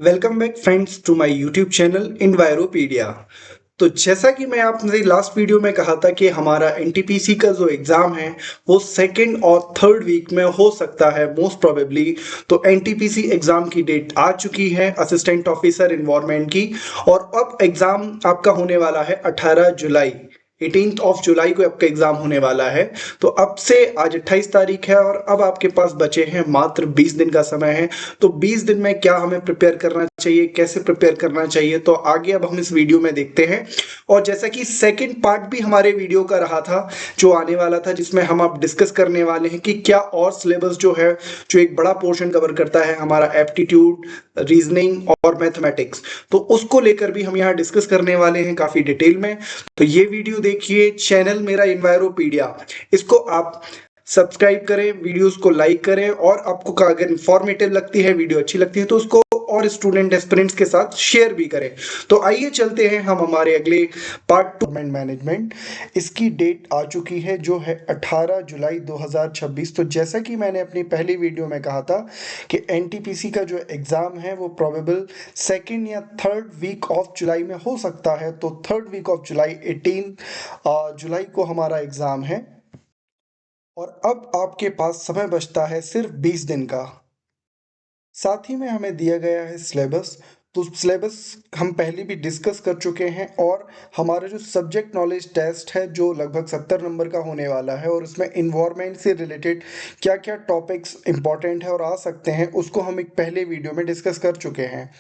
Welcome back friends to my YouTube channel Enviropedia. तो जैसा कि मैं आपने लास्ट वीडियो में कहा था कि हमारा एनटीपीसी का जो एग्ज़ाम है वो सेकंड और थर्ड वीक में हो सकता है मोस्ट प्रोबेबली। तो एनटीपीसी एग्ज़ाम की डेट आ चुकी है असिस्टेंट ऑफिसर इन्वायरमेंट की। और अब एग्ज़ाम आपका होने वाला है 18 जुलाई। 18th ऑफ जुलाई को आपका एग्जाम होने वाला है। तो अब से आज 28 तारीख है और अब आपके पास बचे हैं मात्र 20 दिन का समय है। तो 20 दिन में क्या हमें प्रिपेयर करना चाहिए, कैसे प्रिपेयर करना चाहिए, तो आगे अब हम इस वीडियो में देखते हैं। और जैसा कि सेकंड पार्ट भी हमारे वीडियो का रहा था जो आने वाला था, जिसमें हम अब डिस्कस करने वाले हैं कि क्या और सिलेबस जो है, जो एक बड़ा पोर्शन कवर करता है हमारा एप्टीट्यूड, रीजनिंग और मैथमेटिक्स, तो उसको लेकर भी हम यहाँ डिस्कस करने वाले हैं काफी डिटेल में। तो ये वीडियो देखिए, चैनल मेरा इन्वायरोपीडिया, इसको आप सब्सक्राइब करें, वीडियोस को लाइक करें और आपको अगर इंफॉर्मेटिव लगती है, वीडियो अच्छी लगती है तो उसको और स्टूडेंट एस्पिरेंट्स के साथ शेयर भी करें। तो आइए चलते हैं हम हमारे अगले पार्ट टू मैनेजमेंट। इसकी डेट आ चुकी है जो है 18 जुलाई 2026। तो जैसा कि मैंने अपनी पहली वीडियो में कहा था कि एनटीपीसी का जो एग्ज़ाम है वो प्रोबेबल सेकेंड या थर्ड वीक ऑफ जुलाई में हो सकता है। तो थर्ड वीक ऑफ जुलाई 18 जुलाई को हमारा एग्ज़ाम है। और अब आपके पास समय बचता है सिर्फ 20 दिन का। साथ ही में हमें दिया गया है सिलेबस। तो सिलेबस हम पहले भी डिस्कस कर चुके हैं। और हमारा जो सब्जेक्ट नॉलेज टेस्ट है जो लगभग 70 नंबर का होने वाला है, और उसमें इन्वायरमेंट से रिलेटेड क्या क्या टॉपिक्स इंपॉर्टेंट है और आ सकते हैं उसको हम एक पहले वीडियो में डिस्कस कर चुके हैं।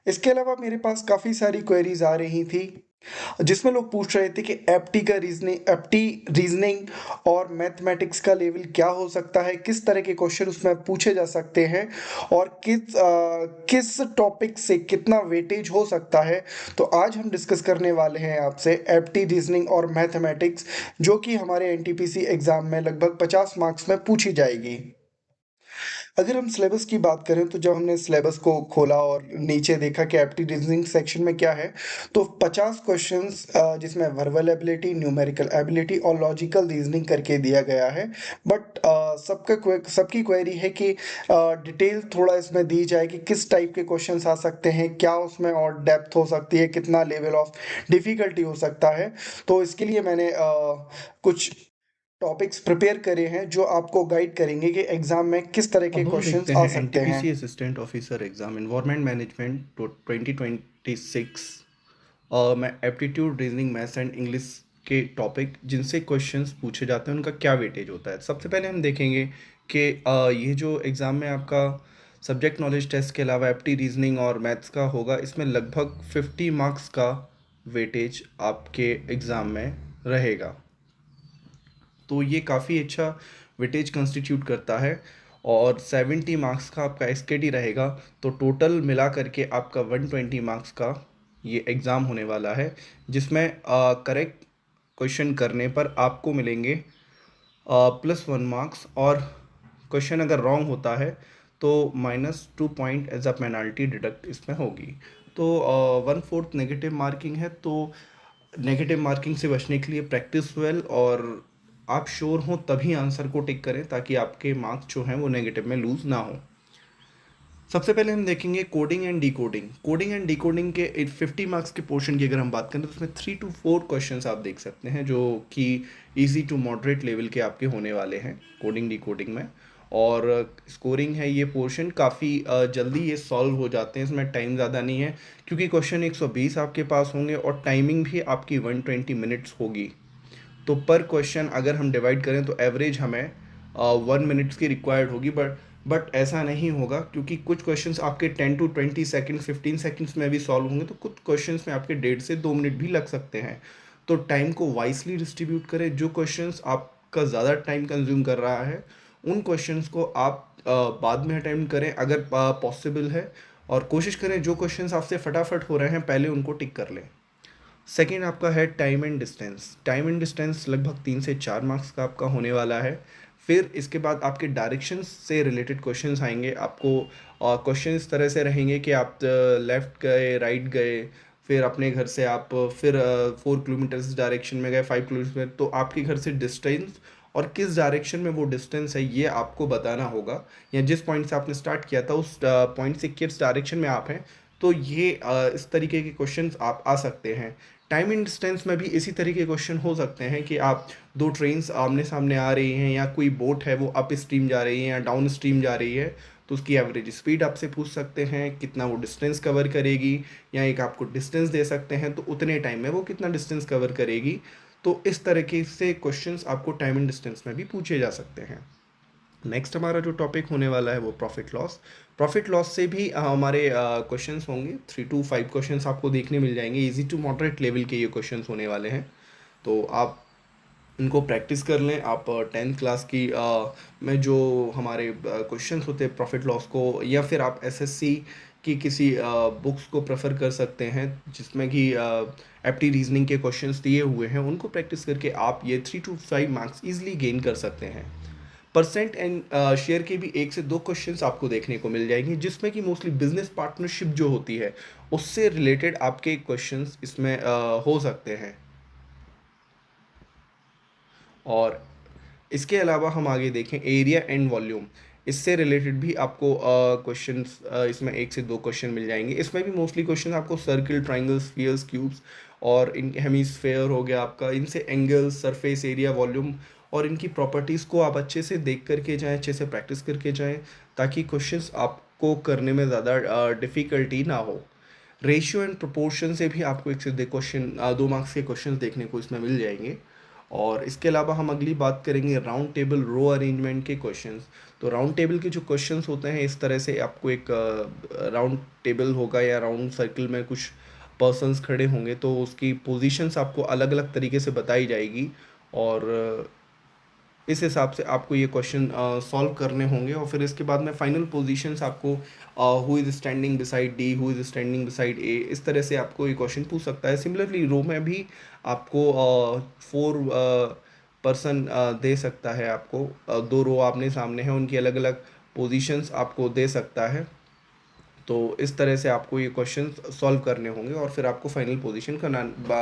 इसके अलावा मेरे पास काफ़ी सारी क्वेरीज आ रही थी जिसमें लोग पूछ रहे थे कि एप्टी रीजनिंग और मैथमेटिक्स का लेवल क्या हो सकता है, किस तरह के क्वेश्चन उसमें पूछे जा सकते हैं और किस टॉपिक से कितना वेटेज हो सकता है। तो आज हम डिस्कस करने वाले हैं आपसे एप्टी रीजनिंग और मैथमेटिक्स, जो कि हमारे एनटीपीसी एग्जाम में लगभग 50 मार्क्स में पूछी जाएगी। अगर हम सिलेबस की बात करें तो जब हमने सिलेबस को खोला और नीचे देखा कि एप्टी रीजनिंग सेक्शन में क्या है, तो 50 क्वेश्चंस जिसमें वर्बल एबिलिटी, न्यूमेरिकल एबिलिटी और लॉजिकल रीजनिंग करके दिया गया है। बट सबकी क्वेरी है कि डिटेल थोड़ा इसमें दी जाए कि किस टाइप के क्वेश्चंस आ सकते हैं, क्या उसमें और डेप्थ हो सकती है, कितना लेवल ऑफ डिफ़िकल्टी हो सकता है। तो इसके लिए मैंने कुछ टॉपिक्स प्रिपेयर करे हैं जो आपको गाइड करेंगे कि एग्जाम में किस तरह के अब हम क्वेश्चंस देखते आ हैं सकते हैं। NTPC assistant officer exam environment management तो 2026। और मैं aptitude, reasoning, maths and English के टॉपिक जिनसे क्वेश्चंस पूछे जाते हैं उनका क्या वेटेज होता है। सबसे पहले हम देखेंगे कि ये जो एग्ज़ाम में आपका सब्जेक्ट नॉलेज टेस्ट के अलावा एप्टी, रीजनिंग और मैथ्स का होगा, इसमें लगभग 50 मार्क्स का वेटेज आपके एग्ज़ाम में रहेगा। तो ये काफ़ी अच्छा वेटेज कंस्टिट्यूट करता है। और 70 मार्क्स का आपका एसकेटी रहेगा। तो टोटल मिला करके आपका 120 मार्क्स का ये एग्ज़ाम होने वाला है, जिसमें करेक्ट क्वेश्चन करने पर आपको मिलेंगे +1 मार्क्स। और क्वेश्चन अगर रॉन्ग होता है तो -2 point as a penalty deduct इसमें होगी। तो 1/4 नेगेटिव मार्किंग है। तो नेगेटिव मार्किंग से बचने के लिए प्रैक्टिस वेल और आप श्योर हों तभी आंसर को टिक करें, ताकि आपके मार्क्स जो हैं वो नेगेटिव में लूज़ ना हो। सबसे पहले हम देखेंगे coding and decoding. Coding and decoding के 50 मार्क्स के पोर्शन की अगर हम बात करें तो उसमें 3 to 4 क्वेश्चंस आप देख सकते हैं जो कि इजी टू मॉडरेट लेवल के आपके होने वाले हैं कोडिंग डिकोडिंग में। और स्कोरिंग है ये पोर्शन काफ़ी जल्दी ये सॉल्व हो जाते हैं, इसमें टाइम ज़्यादा नहीं है क्योंकि क्वेश्चन 120 आपके पास होंगे और टाइमिंग भी आपकी 120 मिनट्स होगी। तो पर क्वेश्चन अगर हम डिवाइड करें तो एवरेज हमें 1 मिनट्स की रिक्वायर्ड होगी। बट ऐसा नहीं होगा क्योंकि कुछ क्वेश्चंस आपके 10 to 20 सेकेंड 15 सेकेंड्स में भी सॉल्व होंगे, तो कुछ क्वेश्चंस में आपके 1.5 से 2 मिनट भी लग सकते हैं। तो टाइम को वाइसली डिस्ट्रीब्यूट करें। जो क्वेश्चंस आपका ज़्यादा टाइम कंज्यूम कर रहा है उन क्वेश्चंस को आप बाद में अटेम्प्ट करें अगर पॉसिबल है। और कोशिश करें जो क्वेश्चंस आपसे फटाफट हो रहे हैं पहले उनको टिक कर लें। सेकेंड आपका है time and distance. Time and distance लगभग 3 से 4 मार्क्स का आपका होने वाला है। फिर इसके बाद आपके डायरेक्शंस से रिलेटेड क्वेश्चंस आएंगे। आपको क्वेश्चन इस तरह से रहेंगे कि आप लेफ़्ट गए, राइट गए, फिर अपने घर से आप फिर 4 किलोमीटर डायरेक्शन में गए, 5 किलोमीटर में, तो आपके घर से डिस्टेंस और किस डायरेक्शन में वो डिस्टेंस है ये आपको बताना होगा, या जिस पॉइंट से आपने स्टार्ट किया था उस पॉइंट से किस डायरेक्शन में आप हैं। तो ये इस तरीके के क्वेश्चंस आप आ सकते हैं। टाइम एंड डिस्टेंस में भी इसी तरीके के क्वेश्चन हो सकते हैं कि आप दो ट्रेन्स आमने सामने आ रही हैं, या कोई बोट है वो अप स्ट्रीम जा रही है या डाउन स्ट्रीम जा रही है, तो उसकी एवरेज स्पीड आपसे पूछ सकते हैं, कितना वो डिस्टेंस कवर करेगी, या एक आपको डिस्टेंस दे सकते हैं तो उतने टाइम में वो कितना डिस्टेंस कवर करेगी। तो इस तरीके से क्वेश्चंस आपको टाइम एंड डिस्टेंस में भी पूछे जा सकते हैं। नेक्स्ट हमारा जो टॉपिक होने वाला है वो प्रॉफिट लॉस। प्रॉफिट लॉस से भी हमारे क्वेश्चंस होंगे, 3 to 5 क्वेश्चंस आपको देखने मिल जाएंगे। इजी टू मॉडरेट लेवल के ये क्वेश्चंस होने वाले हैं, तो आप इनको प्रैक्टिस कर लें। आप 10th क्लास की में जो हमारे क्वेश्चंस होते हैं प्रॉफिट लॉस को, या फिर आप एसएससी की किसी बुक्स को प्रेफर कर सकते हैं जिसमें कि एप्टी रीजनिंग के क्वेश्चंस दिए हुए हैं, उनको प्रैक्टिस करके आप ये 3 to 5 मार्क्स इजीली गेन कर सकते हैं। परसेंट एंड शेयर के भी 1 से 2 क्वेश्चंस आपको देखने को मिल जाएंगे, जिसमें कि मोस्टली बिजनेस पार्टनरशिप जो होती है उससे रिलेटेड आपके क्वेश्चंस इसमें हो सकते हैं। और इसके अलावा हम आगे देखें एरिया एंड वॉल्यूम, इससे रिलेटेड भी आपको क्वेश्चंस इसमें 1 से 2 क्वेश्चन मिल जाएंगे। इसमें भी मोस्टली क्वेश्चन आपको सर्किल, ट्राइंगल्स, स्फीयर्स, क्यूब्स और इन हेमिस्फेयर हो गया आपका, इनसे एंगल्स, सरफेस एरिया, वॉल्यूम और इनकी प्रॉपर्टीज़ को आप अच्छे से देख करके जाएं, अच्छे से प्रैक्टिस करके जाएं, ताकि क्वेश्चंस आपको करने में ज़्यादा डिफ़िकल्टी ना हो। रेशियो एंड प्रोपोर्शन से भी आपको 1 से 2 मार्क्स के क्वेश्चंस देखने को इसमें मिल जाएंगे। और इसके अलावा हम अगली बात करेंगे राउंड टेबल रो अरेंजमेंट के क्वेश्चंस। तो राउंड टेबल के जो क्वेश्चंस होते हैं, इस तरह से आपको एक राउंड टेबल होगा या राउंड सर्कल में कुछ पर्सन्स खड़े होंगे, तो उसकी पोजीशंस आपको अलग अलग तरीके से बताई जाएगी, और इस हिसाब से आपको ये क्वेश्चन सॉल्व करने होंगे। और फिर इसके बाद में फाइनल पोजीशंस आपको who is standing beside D, who is standing beside A, इस तरह से आपको ये क्वेश्चन पूछ सकता है। सिमिलरली रो में भी आपको 4 पर्सन दे सकता है, आपको 2 रो आमने सामने हैं, उनकी अलग अलग पोजीशंस आपको दे सकता है। तो इस तरह से आपको ये क्वेश्चन सॉल्व करने होंगे और फिर आपको फाइनल पोजीशन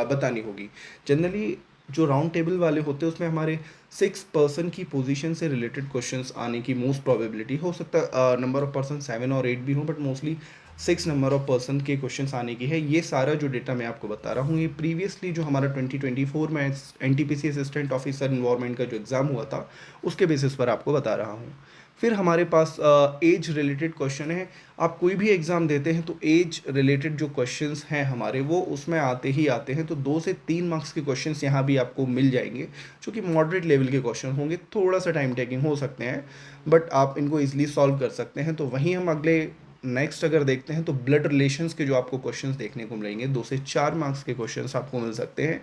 बतानी होगी। जनरली जो राउंड टेबल वाले होते हैं उसमें हमारे 6 पर्सन की पोजीशन से रिलेटेड क्वेश्चंस आने की मोस्ट प्रोबेबिलिटी हो सकता है नंबर ऑफ पर्सन 7 और 8 भी हो, but mostly 6 number of person के क्वेश्चंस आने की है। ये सारा जो डेटा मैं आपको बता रहा हूँ ये प्रीवियसली जो हमारा 2024 में एनटीपीसी असिस्टेंट ऑफिसर इन्वायरमेंट का जो एग्ज़ाम हुआ था उसके बेसिस पर आपको बता रहा हूँ। फिर हमारे पास एज रिलेटेड क्वेश्चन है। आप कोई भी एग्ज़ाम देते हैं तो एज रिलेटेड जो क्वेश्चंस हैं हमारे वो उसमें आते ही आते हैं, तो 2 से 3 मार्क्स के क्वेश्चंस यहाँ भी आपको मिल जाएंगे, जो कि मॉडरेट लेवल के क्वेश्चन होंगे, थोड़ा सा टाइम टेकिंग हो सकते हैं, बट आप इनको ईजिली सॉल्व कर सकते हैं। तो वहीं हम अगले नेक्स्ट अगर देखते हैं तो ब्लड रिलेशंस के जो आपको क्वेश्चंस देखने को मिलेंगे, 2 से 4 मार्क्स के क्वेश्चंस आपको मिल सकते हैं।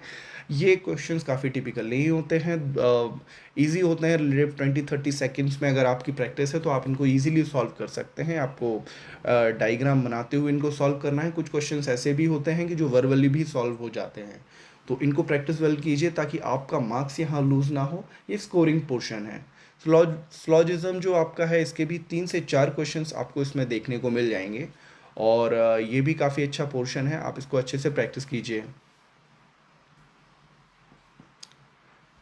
ये क्वेश्चंस काफ़ी टिपिकल नहीं होते हैं, इजी होते हैं, रिलेटिव 20-30 सेकेंड्स में अगर आपकी प्रैक्टिस है तो आप इनको इजीली सॉल्व कर सकते हैं। आपको डायग्राम बनाते हुए इनको सॉल्व करना है। कुछ क्वेश्चंस ऐसे भी होते हैं कि जो वर्बली भी सॉल्व हो जाते हैं, तो इनको प्रैक्टिस वेल कीजिए ताकि आपका मार्क्स यहाँ लूज़ ना हो। ये स्कोरिंग पोर्शन है। स्लॉजिज्म जो आपका है इसके भी 3 से 4 क्वेश्चंस आपको इसमें देखने को मिल जाएंगे, और ये भी काफ़ी अच्छा पोर्शन है, आप इसको अच्छे से प्रैक्टिस कीजिए।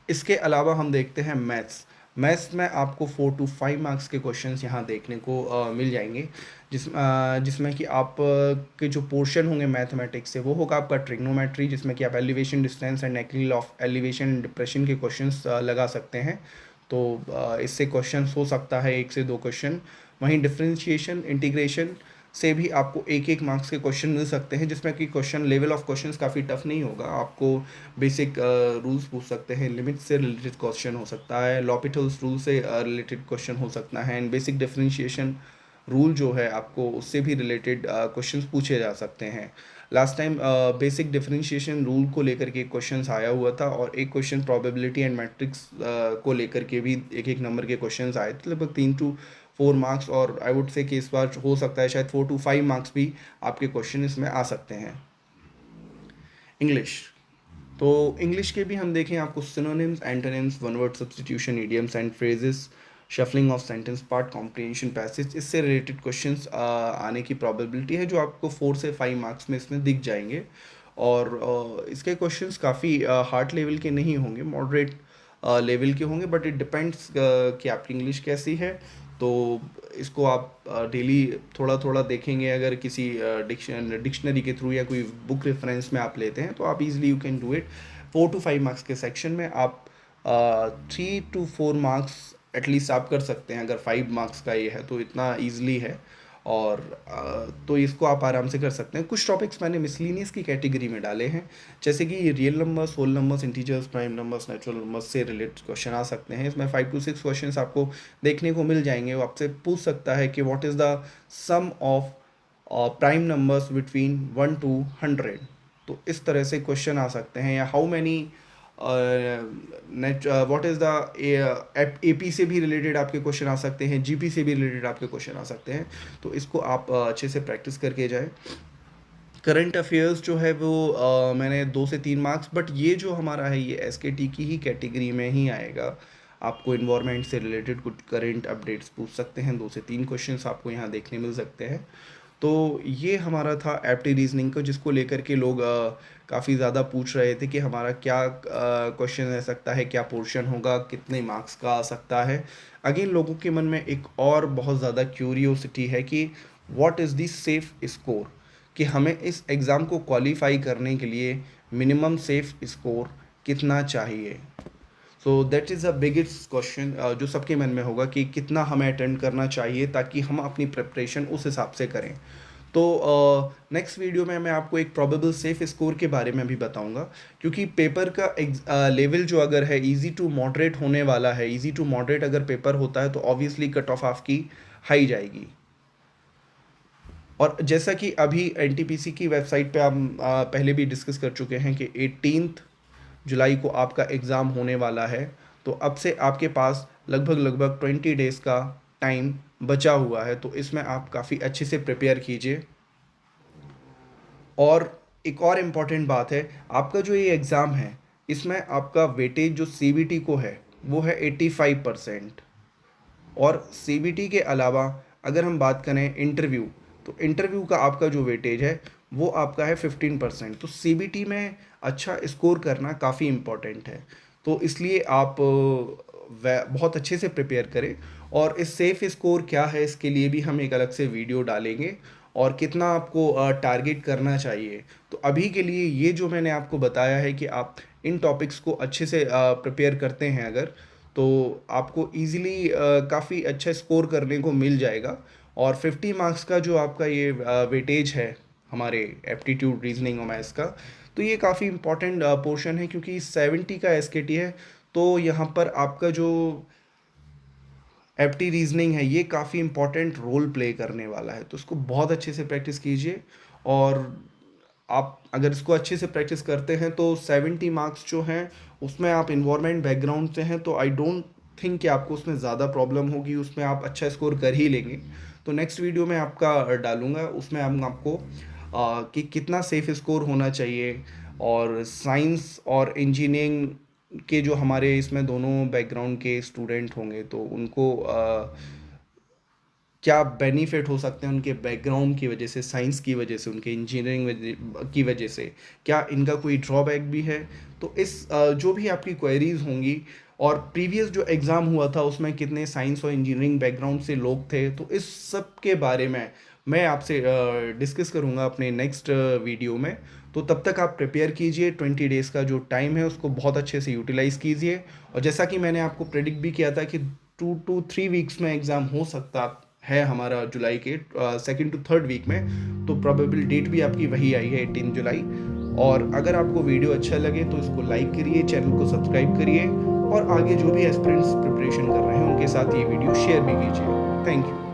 इसके अलावा हम देखते हैं मैथ्स। मैथ्स में आपको 4 to 5 मार्क्स के क्वेश्चंस यहाँ देखने को मिल जाएंगे, जिसमें कि आप के जो पोर्शन होंगे मैथमेटिक्स से वो होगा आपका ट्रिग्नोमेट्री, जिसमें कि आप elevation, distance and angle of elevation and depression के क्वेश्चंस लगा सकते हैं। तो इससे क्वेश्चंस हो सकता है 1 से 2 क्वेश्चन। वहीं डिफरेंशिएशन, इंटीग्रेशन से भी आपको 1-1 मार्क्स के क्वेश्चन मिल सकते हैं, जिसमें कि क्वेश्चन लेवल ऑफ क्वेश्चंस काफ़ी टफ नहीं होगा। आपको बेसिक रूल्स पूछ सकते हैं, लिमिट से रिलेटेड क्वेश्चन हो सकता है, लॉपिटल्स रूल से रिलेटेड क्वेश्चन हो सकता है, एंड बेसिक डिफरेंशिएशन रूल जो है आपको उससे भी रिलेटेड क्वेश्चंस पूछे जा सकते हैं। Last time basic differentiation rule को लेकर के क्वेश्चंस आया हुआ था, और एक क्वेश्चन प्रोबेबिलिटी एंड मैट्रिक्स को लेकर के भी 1-1 नंबर के क्वेश्चंस आए थे, लगभग 3 to 4 मार्क्स, और आई वुड से कि इस बार हो सकता है शायद 4 to 5 मार्क्स भी आपके क्वेश्चन इसमें आ सकते हैं। इंग्लिश, तो इंग्लिश के भी हम देखें, आपको synonyms, antonyms, one word substitution, idioms and phrases, shuffling of sentence part, comprehension passage, इससे रिलेटेड क्वेश्चंस आने की प्रोबेबिलिटी है, जो आपको 4 से 5 मार्क्स में इसमें दिख जाएंगे। और इसके क्वेश्चंस काफ़ी हार्ड लेवल के नहीं होंगे, मॉडरेट लेवल के होंगे, बट इट डिपेंड्स कि आपकी इंग्लिश कैसी है। तो इसको आप डेली थोड़ा थोड़ा देखेंगे। अगर किसी डिक्शनरी के थ्रू या कोई बुक रेफरेंस में आप लेते हैं तो आप easily you can do it. 4 to 5 marks के सेक्शन में आप 3 to 4 मार्क्स एटलीस्ट आप कर सकते हैं। अगर 5 मार्क्स का ये है तो इतना ईजिली है, और तो इसको आप आराम से कर सकते हैं। कुछ टॉपिक्स मैंने मिसलिनियस की कैटेगरी में डाले हैं, जैसे कि real numbers, whole numbers, integers, prime numbers, natural numbers से रिलेटेड क्वेश्चन आ सकते हैं। इसमें 5 to 6 क्वेश्चन आपको देखने को मिल जाएंगे। वो आपसे पूछ सकता है कि what is the sum of prime numbers between 1 to 100। तो इस तरह से क्वेश्चन आ सकते हैं। या how many what is the AP से भी रिलेटेड आपके क्वेश्चन आ सकते हैं, जीपी से भी रिलेटेड आपके क्वेश्चन आ सकते हैं। तो इसको आप अच्छे से प्रैक्टिस करके जाएं। करंट अफेयर्स जो है वो मैंने 2 से 3 मार्क्स, बट ये जो हमारा है ये एसकेटी की ही कैटेगरी में ही आएगा। आपको इन्वायरमेंट से रिलेटेड कुछ करंट अपडेट्स पूछ सकते हैं, 2 से 3 क्वेश्चंस आपको यहाँ देखने मिल सकते हैं। तो ये हमारा था एप्टी रीजनिंग को, जिसको लेकर के लोग काफ़ी ज़्यादा पूछ रहे थे कि हमारा क्या क्वेश्चन रह सकता है, क्या पोर्शन होगा, कितने मार्क्स का आ सकता है। अगेन लोगों के मन में एक और बहुत ज़्यादा क्यूरियोसिटी है कि what is the safe score, कि हमें इस एग्ज़ाम को क्वालिफाई करने के लिए मिनिमम सेफ स्कोर कितना चाहिए। So that is a biggest question जो सबके मन में होगा कि कितना हमें अटेंड करना चाहिए ताकि हम अपनी प्रिपरेशन उस हिसाब से करें। तो नेक्स्ट वीडियो में मैं आपको एक प्रोबेबल सेफ स्कोर के बारे में भी बताऊंगा, क्योंकि पेपर का लेवल जो अगर है इजी टू मॉडरेट होने वाला है। इजी टू मॉडरेट अगर पेपर होता है तो ऑब्वियसली कट ऑफ आपकी हाई जाएगी। और जैसा कि अभी एनटीपीसी की वेबसाइट पे हम पहले भी डिस्कस कर चुके हैं कि 18 जुलाई को आपका एग्ज़ाम होने वाला है। तो अब से आपके पास लगभग 20 डेज़ का टाइम बचा हुआ है। तो इसमें आप काफ़ी अच्छे से प्रिपेयर कीजिए। और एक और इम्पॉर्टेंट बात है, आपका जो ये एग्ज़ाम है इसमें आपका वेटेज जो सीबीटी को है वो है 85%। और सीबीटी के अलावा अगर हम बात करें इंटरव्यू, तो इंटरव्यू का आपका जो वेटेज है वो आपका है 15%। तो सीबीटी में अच्छा स्कोर करना काफ़ी इम्पॉर्टेंट है। तो इसलिए आप बहुत अच्छे से प्रिपेयर करें। और इस सेफ स्कोर क्या है इसके लिए भी हम एक अलग से वीडियो डालेंगे, और कितना आपको टारगेट करना चाहिए। तो अभी के लिए ये जो मैंने आपको बताया है कि आप इन टॉपिक्स को अच्छे से प्रिपेयर करते हैं अगर, तो आपको इजीली काफ़ी अच्छा स्कोर करने को मिल जाएगा। और 50 मार्क्स का जो आपका ये वेटेज है हमारे एप्टीट्यूड, रीजनिंग और मैथ्स का, तो ये काफ़ी इंपॉर्टेंट पोर्शन है, क्योंकि 70 का एसकेटी है। तो यहाँ पर आपका जो एप्टी रीजनिंग है ये काफ़ी इंपॉर्टेंट रोल प्ले करने वाला है। तो इसको बहुत अच्छे से प्रैक्टिस कीजिए। और आप अगर इसको अच्छे से प्रैक्टिस करते हैं तो 70 मार्क्स जो हैं उसमें आप इन्वायरमेंट बैकग्राउंड से हैं, तो आई डोंट थिंक कि आपको उसमें ज़्यादा प्रॉब्लम होगी, उसमें आप अच्छा स्कोर कर ही लेंगे। तो नेक्स्ट वीडियो में आपका डालूंगा, उसमें हम आपको कि कितना सेफ स्कोर होना चाहिए, और साइंस और इंजीनियरिंग के जो हमारे इसमें दोनों बैकग्राउंड के स्टूडेंट होंगे तो उनको क्या बेनिफिट हो सकते हैं उनके बैकग्राउंड की वजह से, साइंस की वजह से, उनके इंजीनियरिंग की वजह से, क्या इनका कोई ड्रॉबैक भी है। तो इस जो भी आपकी क्वेरीज होंगी, और प्रीवियस जो एग्ज़ाम हुआ था उसमें कितने साइंस और इंजीनियरिंग बैकग्राउंड से लोग थे, तो इस सब के बारे में मैं आपसे डिस्कस करूँगा अपने नेक्स्ट वीडियो में। तो तब तक आप प्रिपेयर कीजिए। 20 डेज़ का जो टाइम है उसको बहुत अच्छे से यूटिलाइज़ कीजिए। और जैसा कि मैंने आपको प्रेडिक्ट भी किया था कि 2 to 3 वीक्स में एग्ज़ाम हो सकता है हमारा जुलाई के 2nd to 3rd वीक में, तो प्रोबेबल डेट भी आपकी वही आई है 18 जुलाई। और अगर आपको वीडियो अच्छा लगे तो इसको लाइक करिए, चैनल को सब्सक्राइब करिए, और आगे जो भी एस्पिरेंट्स प्रिपरेशन कर रहे हैं उनके साथ ये वीडियो शेयर भी कीजिए। Thank you.